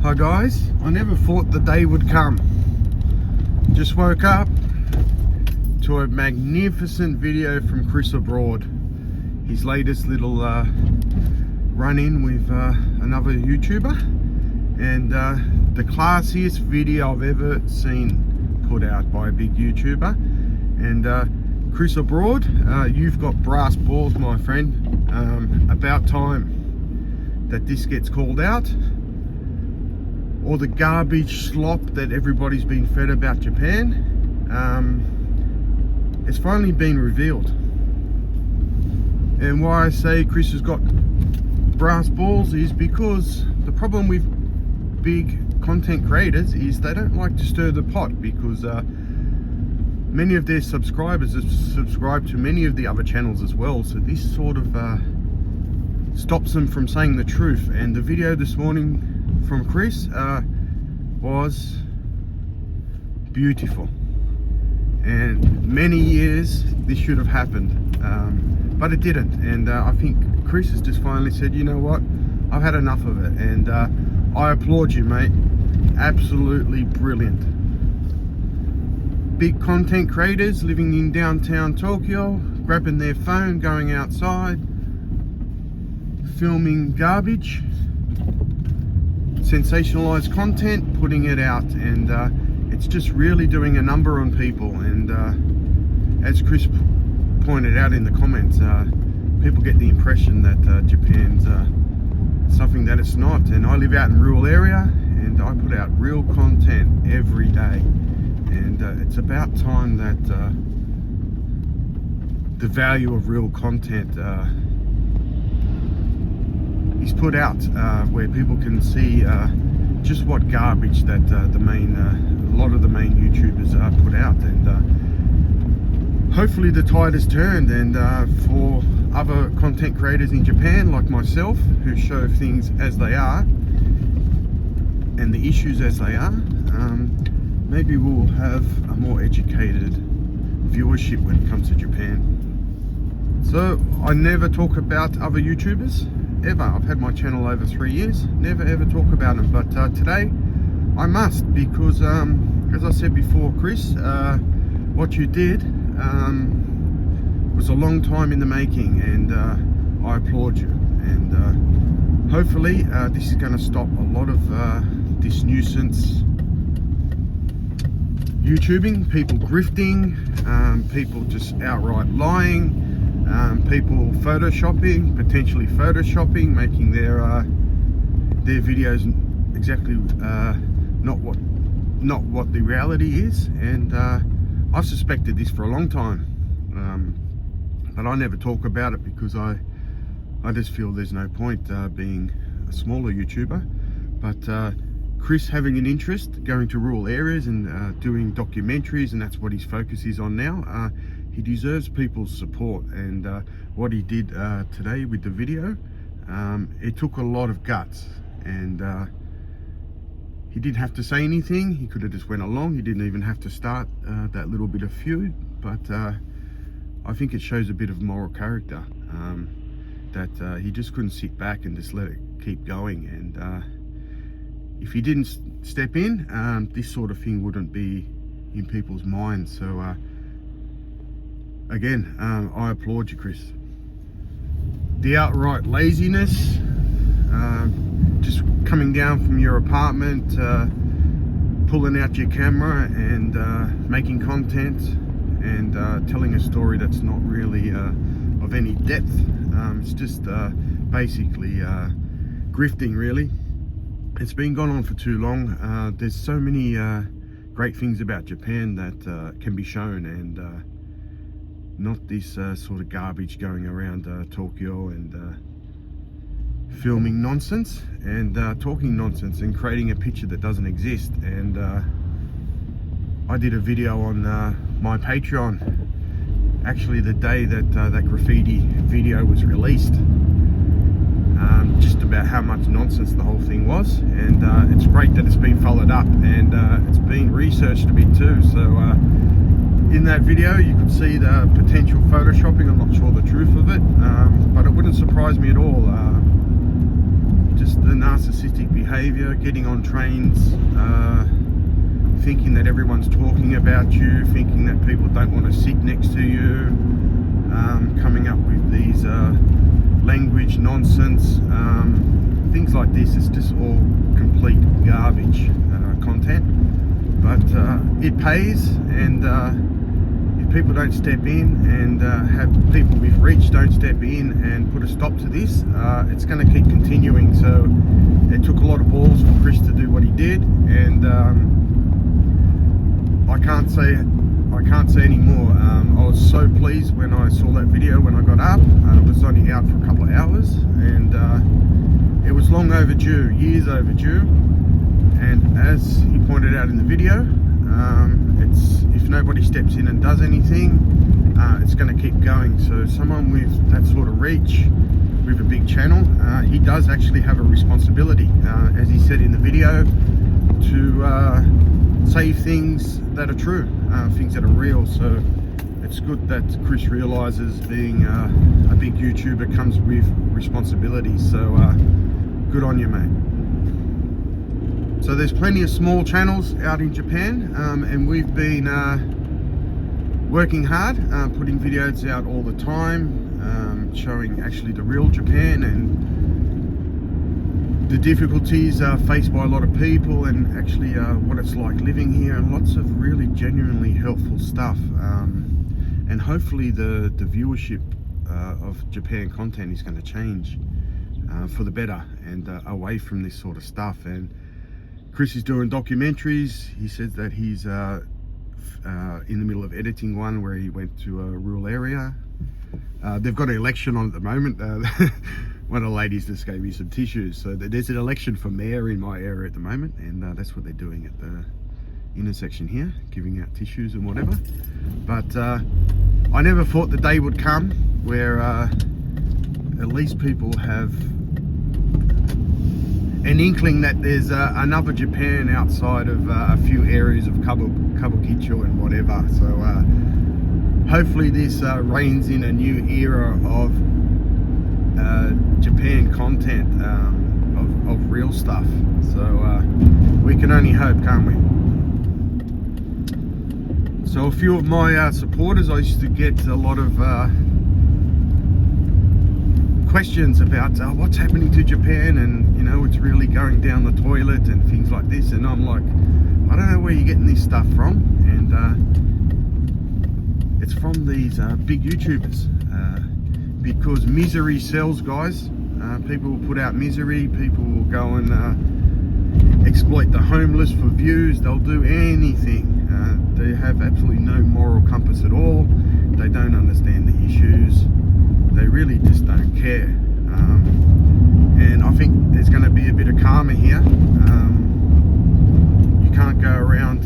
Hi guys, I never thought the day would come. Just woke up to a magnificent video from Chris Abroad. His latest little run-in with another YouTuber, and the classiest video I've ever seen put out by a big YouTuber. And Chris Abroad, you've got brass balls, my friend. About time that this gets called out. All the garbage slop that everybody's been fed about Japan, it's finally been revealed. And why I say Chris has got brass balls is because the problem with big content creators is they don't like to stir the pot, because many of their subscribers have subscribed to many of the other channels as well, so this sort of stops them from saying the truth. And the video this morning from Chris was beautiful, and many years this should have happened, but it didn't. And I think Chris has just finally said, you know what, I've had enough of it. And I applaud you, mate. Absolutely brilliant. Big content creators living in downtown Tokyo, grabbing their phone, going outside, filming garbage, sensationalized content, putting it out, and it's just really doing a number on people. And as Chris pointed out in the comments, people get the impression that Japan's something that it's not. And I live out in a rural area, and I put out real content every day, and it's about time that the value of real content is put out, where people can see just what garbage that a lot of the main YouTubers put out. And hopefully the tide has turned, and for other content creators in Japan like myself, who show things as they are and the issues as they are, maybe we'll have a more educated viewership when it comes to Japan. So I never talk about other YouTubers ever. I've had my channel over 3 years, never ever talk about them, but today I must, because as I said before, Chris, what you did was a long time in the making, and I applaud you. And hopefully this is going to stop a lot of this nuisance YouTubing, people grifting, people just outright lying, people photoshopping, potentially photoshopping, making their videos exactly not what the reality is. And I've suspected this for a long time, but I never talk about it because I just feel there's no point being a smaller YouTuber. But Chris having an interest, going to rural areas and doing documentaries, and that's what his focus is on now. He deserves people's support, and what he did today with the video, it took a lot of guts, and he didn't have to say anything. He could have just went along. He didn't even have to start that little bit of feud, but I think it shows a bit of moral character, that he just couldn't sit back and just let it keep going. And if he didn't step in, this sort of thing wouldn't be in people's minds. So again, I applaud you, Chris. The outright laziness, just coming down from your apartment, pulling out your camera and making content, and telling a story that's not really of any depth. It's just basically grifting, really. It's been going on for too long. There's so many great things about Japan that can be shown, and not this sort of garbage going around Tokyo and filming nonsense and talking nonsense and creating a picture that doesn't exist. And I did a video on my Patreon, actually the day that that graffiti video was released, just about how much nonsense the whole thing was. And it's great that it's been followed up, and it's been researched a bit too. So in that video you could see the potential photoshopping. I'm not sure the truth of it, but it wouldn't surprise me at all. just the narcissistic behavior, getting on trains, thinking that everyone's talking about you, thinking that people don't want to sit next to you, coming up with these language nonsense, things like this. It's just all complete garbage content, but it pays, and if people don't step in and have people with reach don't step in and put a stop to this, it's going to keep continuing. So it took a lot of balls for Chris to do what he did, and I can't say any more. I was so pleased when I saw that video when I got up. It was only out for a couple of hours, and it was long overdue, years overdue. And as he pointed out in the video, it's, if nobody steps in and does anything, it's going to keep going. So someone with that sort of reach, with a big channel, he does actually have a responsibility, as he said in the video, to say things that are true, things that are real. So it's good that Chris realizes being a big YouTuber comes with responsibilities. So good on you, mate. So there's plenty of small channels out in Japan, and we've been working hard, putting videos out all the time, showing actually the real Japan and the difficulties faced by a lot of people, and actually what it's like living here, and lots of really genuinely helpful stuff. And hopefully the viewership of Japan content is going to change for the better, and away from this sort of stuff. And Chris is doing documentaries. He said that he's in the middle of editing one where he went to a rural area. They've got an election on at the moment. One of the ladies just gave me some tissues. So there's an election for mayor in my area at the moment, and that's what they're doing at the intersection here, giving out tissues and whatever. But I never thought the day would come where at least people have an inkling that there's another Japan outside of a few areas of Kabukicho and whatever. So hopefully this reigns in a new era of Japan content, of real stuff. So we can only hope, can't we? So a few of my supporters, I used to get a lot of questions about what's happening to Japan, and you know, it's really going down the toilet and things like this. And I'm like, I don't know where you're getting this stuff from, and it's from these big YouTubers, because misery sells, guys. People will put out misery, people will go and exploit the homeless for views. They'll do anything. They have absolutely no moral compass at all. They don't understand the issues. They really just don't care. And I think there's going to be a bit of karma here. You can't go around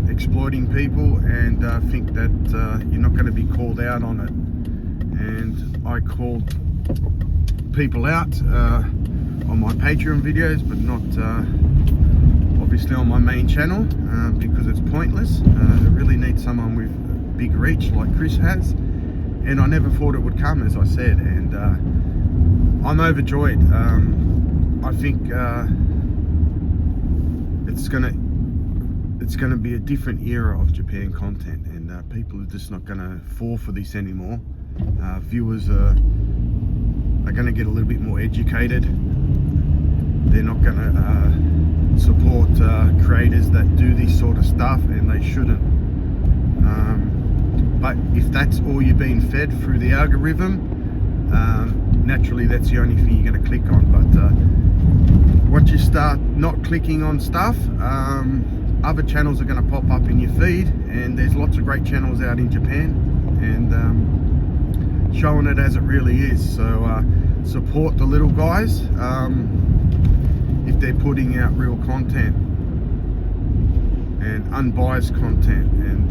exploiting people and think that you're not going to be called out on it. And I called people out on my Patreon videos, but not obviously on my main channel, because it's pointless. I really need someone with big reach like Chris has. And I never thought it would come, as I said, and I'm overjoyed. I think it's gonna be a different era of Japan content, and people are just not gonna fall for this anymore. Viewers are gonna get a little bit more educated. They're not gonna support creators that do this sort of stuff, and they shouldn't. But if that's all you're being fed through the algorithm, naturally that's the only thing you're going to click on. But once you start not clicking on stuff, other channels are going to pop up in your feed, and there's lots of great channels out in Japan, and showing it as it really is. So support the little guys if they're putting out real content and unbiased content and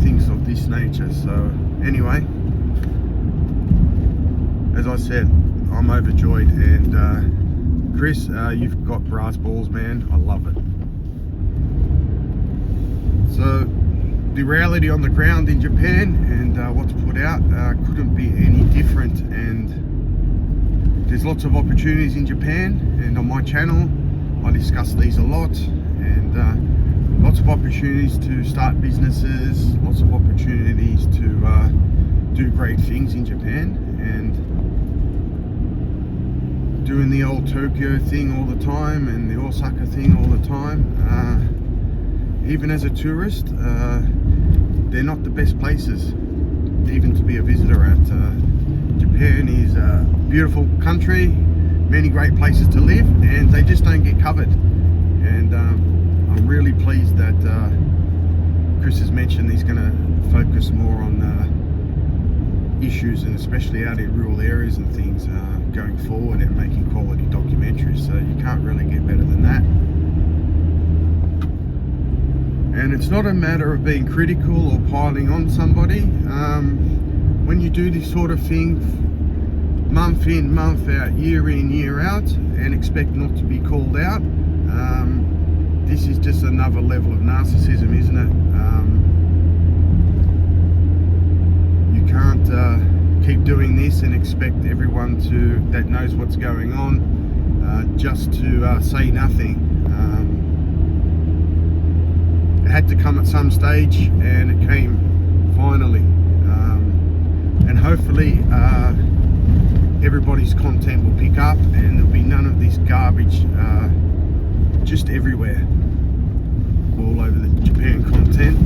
things of this nature. So anyway, as I said, I'm overjoyed, and Chris, you've got brass balls, man. I love it. So the reality on the ground in Japan and what's put out couldn't be any different, and There's lots of opportunities in Japan, and on my channel I discuss these a lot, and lots of opportunities to start businesses, lots of opportunities to do great things in Japan, and doing the old Tokyo thing all the time and the Osaka thing all the time. Even as a tourist, they're not the best places even to be a visitor at. Japan is a beautiful country, many great places to live, and they just don't get covered. And I'm really pleased that Chris has mentioned he's going to focus more on issues, and especially out in rural areas and things, going forward, and making quality documentaries. So you can't really get better than that. And it's not a matter of being critical or piling on somebody. When you do this sort of thing month in, month out, year in, year out, and expect not to be called out, this is just another level of narcissism, isn't it? You can't keep doing this and expect everyone that knows what's going on just to say nothing. It had to come at some stage, and it came finally, and hopefully everybody's content will pick up, and there'll be none of this garbage just everywhere, all over the Japan content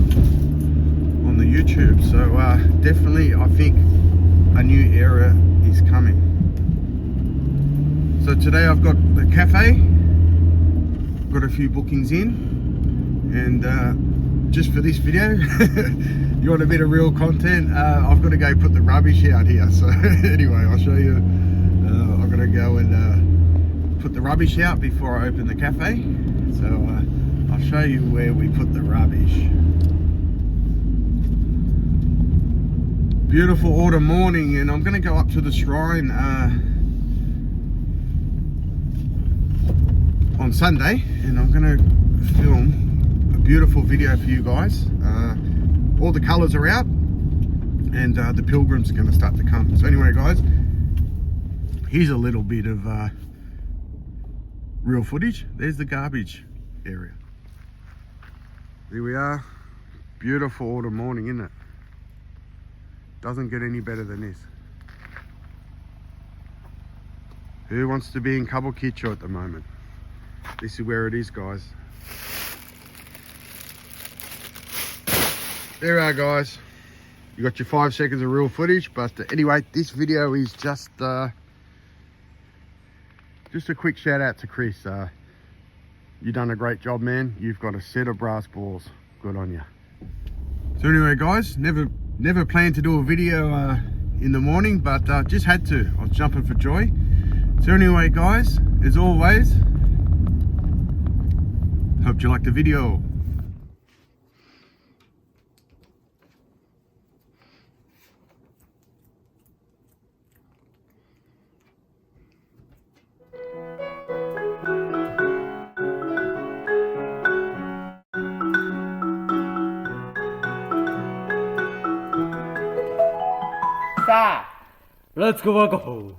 on the YouTube. So definitely I think a new era is coming. So today I've got the cafe, got a few bookings in, and just for this video, you want a bit of real content, I've got to go put the rubbish out here. So anyway, I'll show you. I've got to go and put the rubbish out before I open the cafe. So I'll show you where we put the rubbish. Beautiful autumn morning, and I'm going to go up to the shrine on Sunday, and I'm going to film a beautiful video for you guys. All the colours are out, and the pilgrims are going to start to come. So anyway guys, here's a little bit of real footage. There's the garbage area. There we are. Beautiful autumn morning, isn't it? Doesn't get any better than this. Who wants to be in Kabukicho at the moment? This is where it is, guys. There we are, guys. You got your 5 seconds of real footage, but anyway, this video is just a quick shout out to Chris. You've done a great job, man. You've got a set of brass balls. Good on you. So anyway, guys, never planned to do a video in the morning, but just had to. I was jumping for joy. So anyway, guys, as always, hope you liked the video. Let's go back home.